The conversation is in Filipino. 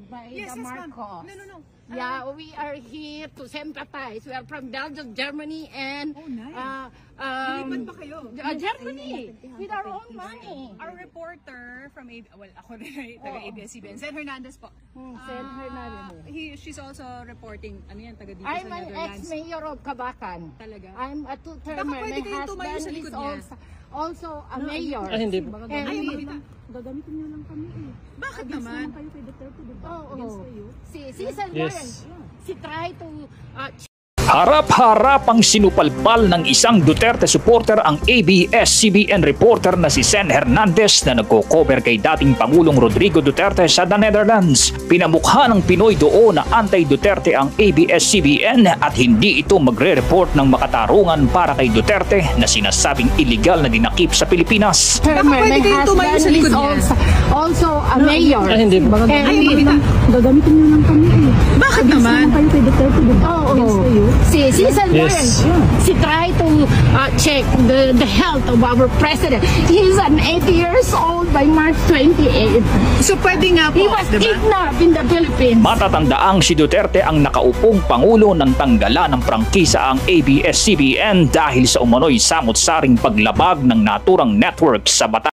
by Yes, the yes, ma'am. Marcos. No. Yeah, we are here to sympathize. We are from Belgium, Germany, and Oh, nice. Nalipat ba kayo? Germany, with our own money. Our reporter from ako rin ay taga ABS-CBN, Sen Hernandez po. Sen Hernandez. She's also reporting, taga dito I'm sa an Netherlands. ex-mayor of Cabacan. Talaga? I'm a two-termer. Baka pwede My kayong tumayo sa husband likod is niya. also a mayor. Ay, hindi. And Ay, we, makita. Gagamitin niyo lang kami eh. Bakit Against naman? kayo kay Duterte, di ba? oh, Against kayo. si Sen Yes. she tried to Harap-harapang sinupalpal ng isang Duterte supporter ang ABS-CBN reporter na si Sen Hernandez na nagko-cover kay dating Pangulong Rodrigo Duterte sa The Netherlands. Pinamukha ng Pinoy doon na anti-Duterte ang ABS-CBN at hindi ito magre-report ng makatarungan para kay Duterte na sinasabing illegal na dinakip sa Pilipinas. termer. pwede My kayong tumayo sa husband likod is niya. also a mayor. Ay, hindi. And Ay, we, makita. Gagamitin niyo lang kami eh. Bakit Against naman? kayo kay Duterte, di ba? Against kayo. si Sen Yes. she tried to check the health of our president. He's an 80 years old by March 28. So pwede nga po, He was kidnapped in the Philippines. Matatandaang si Duterte ang nakaupong Pangulo ng tanggalan ng prangkisa ang ABS-CBN dahil sa umano'y samot-saring paglabag ng naturang network sa batas.